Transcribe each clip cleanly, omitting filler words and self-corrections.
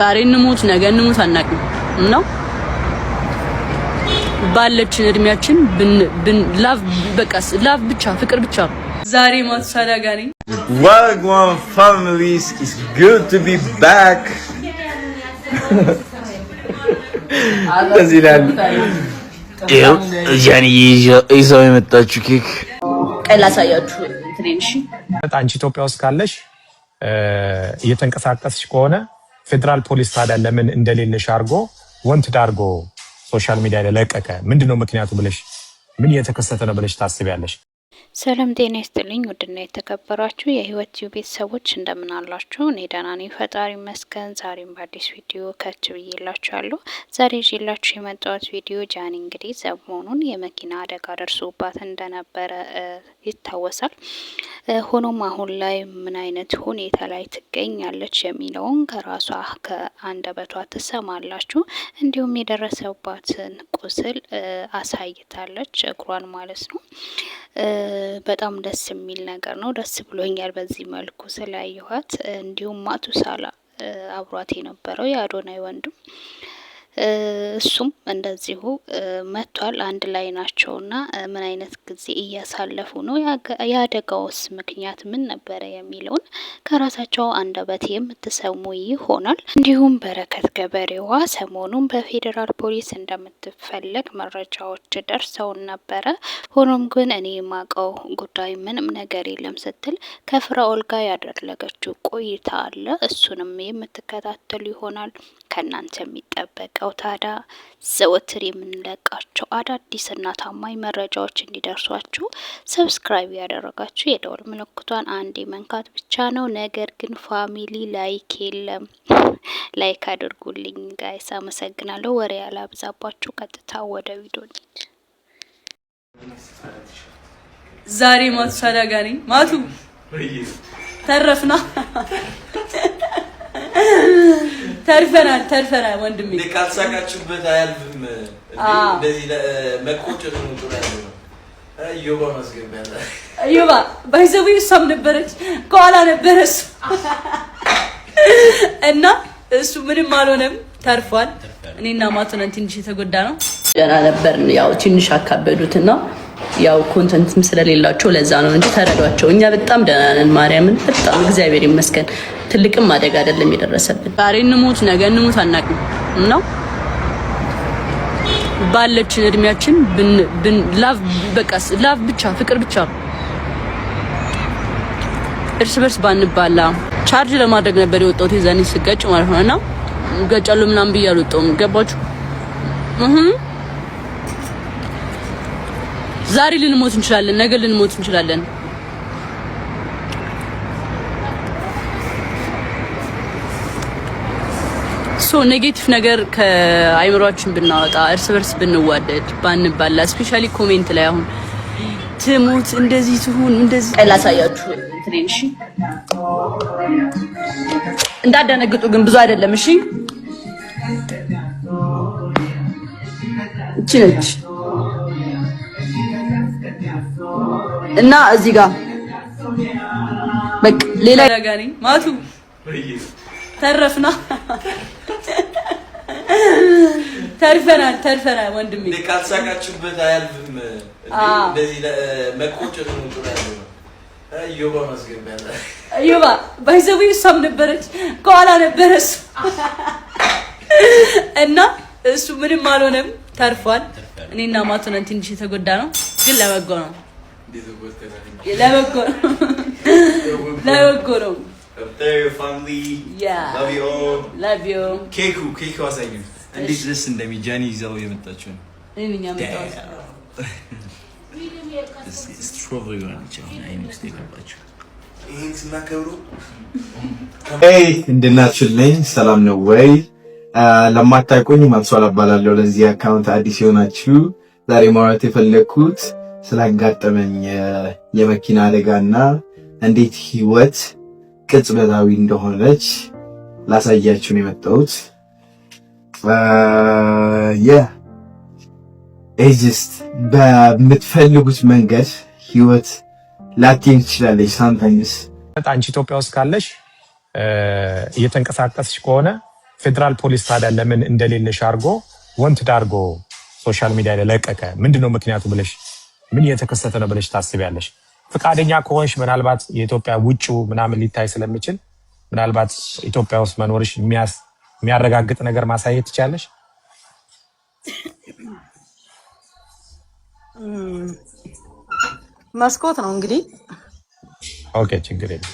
ዛሬ እንሙት ነገ እንሙት አናውቅም ነው ባለችን እድሜያችን ላቭ ብቻ ፍቅር ብቻ ዛሬ ማትሳዳ ጋር ነኝ Wagwan families, it's good to be back. አላዚላል ያኒ ይዘው የመጣችሁ ኬክ ቀላሳያችሁ ትሬንሽ አንቺ ኢትዮጵያ ውስጥ ካለሽ እየተንቀሳቀስሽ ከሆነ ፌደራል ፖሊስ ታዲያ ለምን እንደሌለሽ አርጎ ወንት ዳርጎ ሶሻል ሚዲያ ላይ ለቀቀ? ምንድነው ምክንያቱ ብለሽ ምን እየተከሰተ ነው ብለሽ ታስቢያለሽ? ሰላም ጤና ይስጥልኝ ውድና የተከበራችሁ የህይወት ቲዩብ ቤተሰቦች እንደምን አላችሁ? እኔ ደህና ነኝ ፈጣሪ ይመስገን። ዛሬም በአዲስ ቪዲዮ ከች ብዬላችኋለሁ። ዛሬ ይዤላችሁ የመጣሁት ቪዲዮ ጃኒ እንግዲህ ሰሞኑን የመኪና አደጋ ደርሶባት እንደነበረ ይታወሳል። ሆኖም አሁን ላይ ምን አይነት ሁኔታ ላይ ትገኛለች የሚለውን ከራሷ ከአንደበቷ ትሰማላችሁ። እንዲሁም የደረሰባትን ቁስል አሳይታለች፣ እግሯን ማለት ነው። በጣም ደስ የሚል ነገር ነው። ደስ ብሎኛል በዚህ መልኩ ስላየኋት። እንዲሁም ማቱሳላ አብሯት የነበረው የአዶናይ ወንድም እሱም እንደዚሁ መጥቷል። አንድ ላይ ናቸውና ምን አይነት ጊዜ እያሳለፉ ነው፣ ያደጋውስ ምክንያት ምን ነበረ የሚለውን ከራሳቸው አንደበት የምትሰሙ ይሆናል። እንዲሁም በረከት ገበሬዋ ሰሞኑን በፌዴራል ፖሊስ እንደምትፈለግ መረጃዎች ደርሰውን ነበረ። ሆኖም ግን እኔ የማውቀው ጉዳይ ምንም ነገር የለም ስትል ከፍራኦል ጋር ያደረገችው ቆይታ አለ። እሱንም የምትከታተሉ ይሆናል። ከእናንተ የሚጠበቀው ታዲያ ዘወትር የምንለቃቸው አዳዲስና ታማኝ መረጃዎች እንዲደርሷችሁ ሰብስክራይብ ያደረጋችሁ የደወል ምልክቷን አንዴ መንካት ብቻ ነው። ነገር ግን ፋሚሊ ላይክ የለም። ላይክ አድርጉልኝ ጋይስ፣ አመሰግናለሁ። ወሬ ያላብዛባችሁ፣ ቀጥታ ወደ ቪዲዮ እንሂድ። ዛሬ ማቱ ሳዳጋኒ ማቱ ተረፍና ተርፈናል ወንድሜ ለካሳካችሁበት አያልፍም። እንደዚህ ለመቆጨት ነው ጥሩ ያለው አዩባ ማስገቢያለ አዩባ ባይዘው ይሰም ነበረች ከኋላ ነበረስ እና እሱ ምንም አልሆነም፣ ተርፏል። እኔና ማቱነን ትንሽ የተጎዳ ነው። ደህና ነበርን። ያው ትንሽ አካበዱትና ያው ኮንተንትም ስለሌላቸው ለዛ ነው እንጂ ተረዷቸው። እኛ በጣም ደህና ነን። ማርያምን በጣም እግዚአብሔር ይመስገን። ትልቅም አደጋ አይደለም የደረሰብን። ዛሬ እንሙት ነገ እንሙት አናውቅም ነው ባለችን እድሜያችን ላቭ ብቻ ፍቅር ብቻ እርስ በርስ ባንባላ። ቻርጅ ለማድረግ ነበር የወጣሁት የዛኔ ስጋጭ ማለት ነውና ገጫሉ ምናምን ብዬ አልወጣሁም። ገባችሁ? ዛሬ ልንሞት እንችላለን፣ ነገ ልንሞት እንችላለን። ሶ ኔጌቲቭ ነገር ከአይምሮአችን ብናወጣ፣ እርስ በርስ ብንዋደድ፣ ባንባላ። ስፔሻሊ ኮሜንት ላይ አሁን ትሙት እንደዚህ ትሁን እንደዚህ ቀላሳያችሁ ትሬንሽ እንዳደነግጡ ግን ብዙ አይደለም። እሺ እቺ ነች እና እዚህ ጋር በቃ ሌላ ያጋኒ ማቱ ተረፍና ተርፈናል ወንድሜ ለካሳካችሁበት አያልፍም። እንደዚህ ለመቆጨት ነው ጥሩ ያለው አዩባ ማስገቢያለ አዩባ ባይዘው ይሰም ነበረች ከኋላ ነበረስ እና እሱ ምንም አልሆነም፣ ተርፏል። እኔና ማቱነን ትንሽ የተጎዳ ነው፣ ግን ለበጎ ነው። ለበጎ ነው። family yeah love you ኬኩ አሳዩ እንዴት ደስ እንደሚጃኒ ይዘው የመጣችው ነው። እኔኛ መጣው ስትሮበሪ ነው አይነስ ተቀባችሁ ይሄን ስናከብሩ እንደናችሁልኝ ሰላም ነው ወይ? ለማታውቁኝ ማንሷል አባላለሁ። ለዚህ አካውንት አዲስ የሆናችሁ ዛሬ ማውራት የፈለኩት ስላጋጠመኝ የመኪና አደጋና እንዴት ህይወት ቅጽበታዊ እንደሆነች ላሳያችሁ ነው የመጣሁት። ጀስት በምትፈልጉት መንገድ ህይወት ላትሄድ ትችላለች። ሳምታይምስ አንቺ ኢትዮጵያ ውስጥ ካለሽ እየተንቀሳቀስሽ ከሆነ ፌዴራል ፖሊስ ታዲያ ለምን እንደሌለሽ አድርጎ ወንት ዳርጎ ሶሻል ሚዲያ ላይ ለቀቀ? ምንድነው ምክንያቱ ብለሽ ምን እየተከሰተ ነው ብለሽ ታስቢያለሽ? ፍቃደኛ ከሆንሽ ምናልባት የኢትዮጵያ ውጭው ምናምን ሊታይ ስለሚችል ምናልባት ኢትዮጵያ ውስጥ መኖርሽ የሚያረጋግጥ ነገር ማሳየት ትችላለሽ? መስኮት ነው እንግዲህ። ኦኬ ችግር የለም።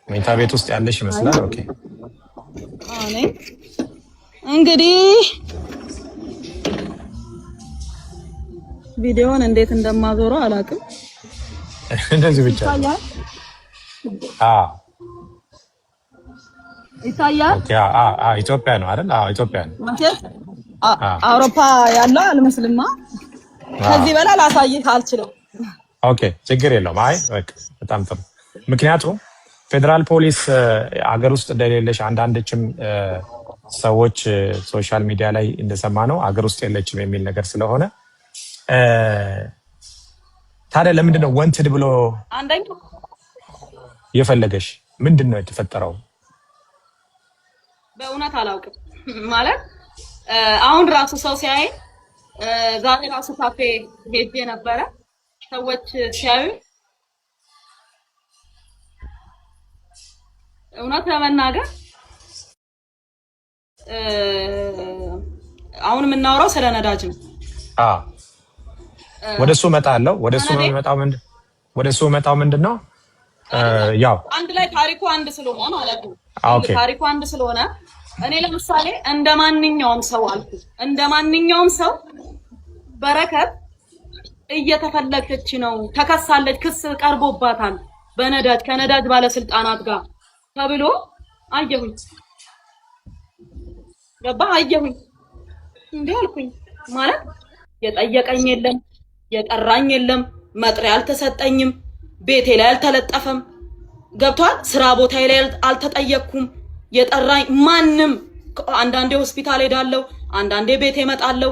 መኝታ ቤት ውስጥ ያለሽ ይመስላል። ኦኬ አኔ እንግዲህ ቪዲዮውን እንዴት እንደማዞረው አላውቅም። እንደዚህ ብቻ ይታያል። ኦኬ ኢትዮጵያ ነው አይደል? ኢትዮጵያ ነው። አውሮፓ ያለው አልመስልማ። ከዚህ በላይ ላሳይህ አልችልም። ኦኬ ችግር የለውም። አይ በቃ በጣም ጥሩ። ምክንያቱም ፌዴራል ፖሊስ አገር ውስጥ እንደሌለሽ አንዳንዶችም ሰዎች ሶሻል ሚዲያ ላይ እንደሰማ ነው አገር ውስጥ የለችም የሚል ነገር ስለሆነ ታዲያ ለምንድን ነው ወንትድ ብሎ የፈለገሽ? ምንድን ነው የተፈጠረው? በእውነት አላውቅም። ማለት አሁን ራሱ ሰው ሲያይ ዛሬ ራሱ ካፌ ሄጄ ነበረ። ሰዎች ሲያዩ እውነት ለመናገር አሁን የምናወራው ስለ ነዳጅ ነው። ወደሱ እመጣለሁ። ወደሱ መጣው ምንድነው ያው አንድ ላይ ታሪኩ አንድ ስለሆነ ማለት ነው። ታሪኩ አንድ ስለሆነ እኔ ለምሳሌ እንደማንኛውም ሰው አልኩ፣ እንደማንኛውም ሰው በረከት እየተፈለገች ነው፣ ተከሳለች፣ ክስ ቀርቦባታል በነዳጅ ከነዳጅ ባለስልጣናት ጋር ተብሎ አየሁኝ። ገባ አየሁኝ እንዴ አልኩኝ። ማለት የጠየቀኝ የለም፣ የጠራኝ የለም፣ መጥሪያ አልተሰጠኝም፣ ቤቴ ላይ አልተለጠፈም። ገብቷል። ስራ ቦታዬ ላይ አልተጠየቅኩም። የጠራኝ ማንም አንዳንዴ ሆስፒታል ሄዳለሁ፣ አንዳንዴ ቤቴ እመጣለሁ።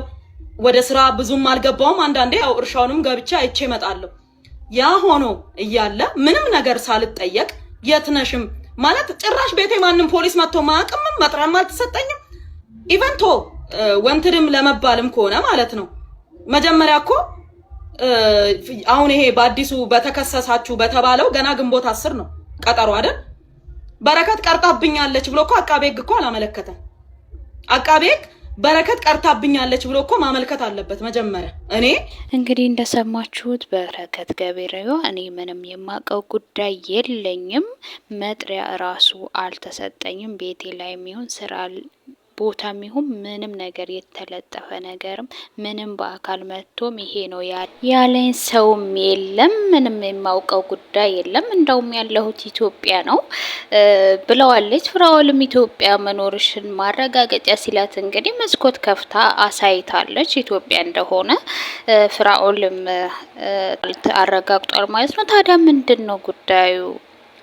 ወደ ስራ ብዙም አልገባውም። አንዳንዴ ያው እርሻውንም ገብቼ አይቼ እመጣለሁ። ያ ሆኖ እያለ ምንም ነገር ሳልጠየቅ የትነሽም ማለት ጭራሽ ቤቴ ማንም ፖሊስ መጥቶ ማቅም መጥሪያም አልተሰጠኝም። ኢቨንቶ ወንትድም ለመባልም ከሆነ ማለት ነው መጀመሪያ እኮ አሁን ይሄ በአዲሱ በተከሰሳችሁ በተባለው ገና ግንቦት 10 ነው ቀጠሮ አይደል? በረከት ቀርታብኛለች ብሎ እኮ አቃቤ ሕግ እኮ አላመለከተም። አቃቤ ሕግ በረከት ቀርታብኛለች ብሎ እኮ ማመልከት አለበት መጀመሪያ። እኔ እንግዲህ እንደሰማችሁት በረከት ገበሬዋ እኔ ምንም የማውቀው ጉዳይ የለኝም፣ መጥሪያ ራሱ አልተሰጠኝም፣ ቤቴ ላይ የሚሆን ስራ ቦታ የሚሆን ምንም ነገር የተለጠፈ ነገርም ምንም በአካል መጥቶም ይሄ ነው ያለኝ ሰውም የለም፣ ምንም የማውቀው ጉዳይ የለም፣ እንደውም ያለሁት ኢትዮጵያ ነው ብለዋለች። ፍራኦልም ኢትዮጵያ መኖርሽን ማረጋገጫ ሲላት እንግዲህ መስኮት ከፍታ አሳይታለች ኢትዮጵያ እንደሆነ ፍራኦልም አረጋግጧል ማለት ነው። ታዲያ ምንድን ነው ጉዳዩ?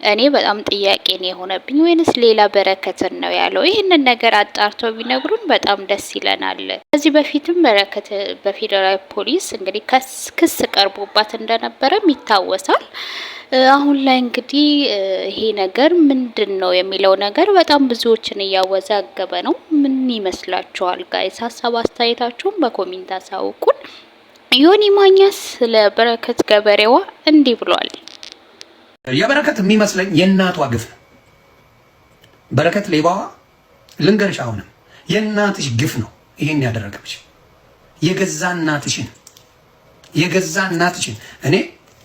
እኔ በጣም ጥያቄ ነው የሆነብኝ። ወይንስ ሌላ በረከትን ነው ያለው? ይህንን ነገር አጣርተው ቢነግሩን በጣም ደስ ይለናል። ከዚህ በፊትም በረከት በፌዴራል ፖሊስ እንግዲህ ክስ ቀርቦባት እንደነበረም ይታወሳል። አሁን ላይ እንግዲህ ይሄ ነገር ምንድን ነው የሚለው ነገር በጣም ብዙዎችን እያወዛገበ ነው። ምን ይመስላችኋል ጋይስ? ሀሳብ አስተያየታችሁን በኮሜንት አሳውቁን። ዮኒ ማኛ ስለ በረከት ገበሬዋ እንዲህ ብሏል። የበረከት የሚመስለኝ የእናቷ ግፍ ነው። በረከት ሌባዋ ልንገርሽ፣ አሁንም የእናትሽ ግፍ ነው ይሄን ያደረገብሽ። የገዛ እናትሽን እኔ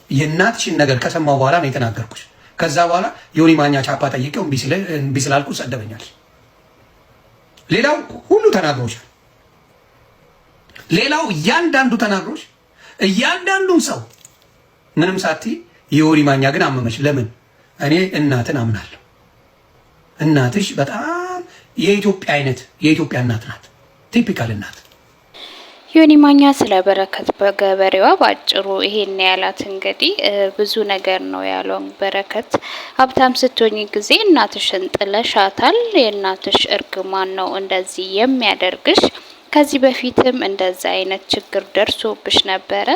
የእናትሽን ነገር ከሰማው በኋላ ነው የተናገርኩሽ። ከዛ በኋላ ዮኒ ማኛ ቻፓ ጠይቀው እምቢ ስላልኩ ሰደበኛል። ሌላው ሁሉ ተናግሮሻል። ሌላው እያንዳንዱ ተናግሮሽ እያንዳንዱን ሰው ምንም ሳትይ የዮኒ ማኛ ግን አመመሽ። ለምን? እኔ እናትን አምናለሁ። እናትሽ በጣም የኢትዮጵያ እናት ናት። ቲፒካል እናት። ዮኒ ማኛ ስለ በረከት በገበሬዋ ባጭሩ ይሄን ያላት እንግዲህ ብዙ ነገር ነው ያለው። በረከት ሀብታም ስትሆኝ ጊዜ እናትሽን ጥለሻታል። የእናትሽ እርግማን ነው እንደዚህ የሚያደርግሽ። ከዚህ በፊትም እንደዛ አይነት ችግር ደርሶብሽ ነበረ።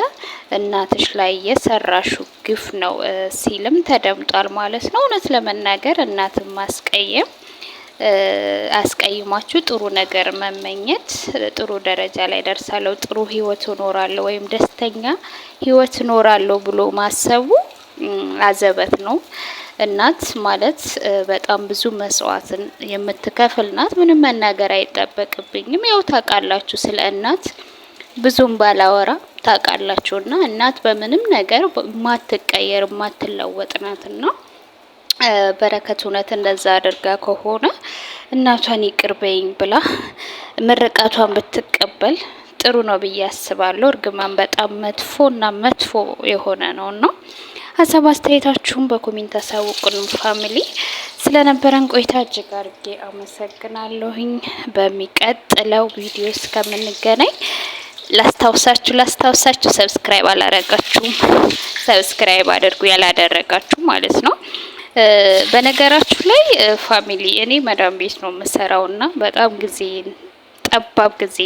እናትሽ ላይ የሰራሹ ግፍ ነው ሲልም ተደምጧል ማለት ነው። እውነት ለመናገር እናትን ማስቀየም አስቀይማችሁ ጥሩ ነገር መመኘት ጥሩ ደረጃ ላይ ደርሳለሁ፣ ጥሩ ህይወት እኖራለሁ ወይም ደስተኛ ህይወት እኖራለሁ ብሎ ማሰቡ አዘበት ነው። እናት ማለት በጣም ብዙ መስዋዕትን የምትከፍል ናት። ምንም መናገር አይጠበቅብኝም። ያው ታውቃላችሁ ስለ እናት ብዙም ባላወራ ታውቃላችሁና እናት በምንም ነገር ማትቀየር ማትለወጥ ናትና በረከት እውነት እንደዛ አድርጋ ከሆነ እናቷን ይቅርበኝ ብላ ምርቃቷን ብትቀበል ጥሩ ነው ብዬ አስባለሁ። እርግማን በጣም መጥፎ የሆነ ነውና ሀሳብ አስተያየታችሁን በኮሜንት አሳውቁን። ፋሚሊ ስለነበረን ቆይታ እጅግ አድርጌ አመሰግናለሁኝ። በሚቀጥለው ቪዲዮ እስከምንገናኝ ላስታውሳችሁ ሰብስክራይብ አላደረጋችሁም፣ ሰብስክራይብ አድርጉ ያላደረጋችሁ ማለት ነው። በነገራችሁ ላይ ፋሚሊ እኔ መዳም ቤት ነው የምሰራውና በጣም ጠባብ ጊዜ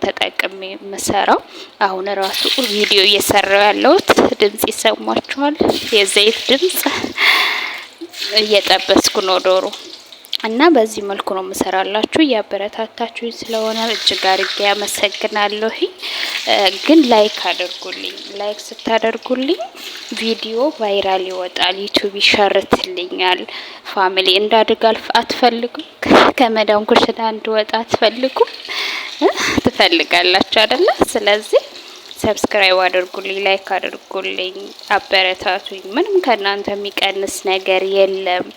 ተጠቅሜ የምሰራው። አሁን ራሱ ቪዲዮ እየሰራው ያለሁት ድምጽ ይሰማችኋል፣ የዘይት ድምጽ እየጠበስኩ ነው ዶሮ እና በዚህ መልኩ ነው የምሰራላችሁ። ያበረታታችሁኝ ስለሆነ እጅግ አድርጌ ያመሰግናለሁ። ግን ላይክ አድርጉልኝ። ላይክ ስታደርጉልኝ ቪዲዮ ቫይራል ይወጣል፣ ዩቲዩብ ይሸርትልኛል። ፋሚሊ እንዳድግ አትፈልጉም? ከመዳም ኩሽና እንድወጣ አትፈልጉም? ትፈልጋላችሁ አይደለ? ስለዚህ ሰብስክራይብ አድርጉልኝ፣ ላይክ አድርጉልኝ፣ አበረታቱኝ። ምንም ከናንተ የሚቀንስ ነገር የለም።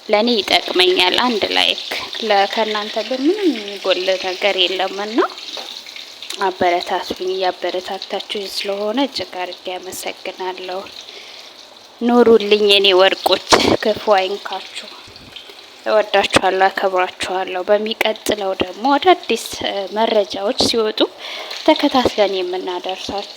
ለኔ ይጠቅመኛል። አንድ ላይክ ከናንተ በምንም የሚጎል ነገር የለምና አበረታቱኝ። ያበረታታችሁ ስለሆነ እጅግ አድርጌ አመሰግናለሁ። ኑሩልኝ የኔ ወርቆች፣ ክፉ አይንካችሁ። እወዳችኋለሁ፣ አከብራችኋለሁ። በሚቀጥለው ደግሞ አዳዲስ መረጃዎች ሲወጡ ተከታትለን የምናደርሳችሁ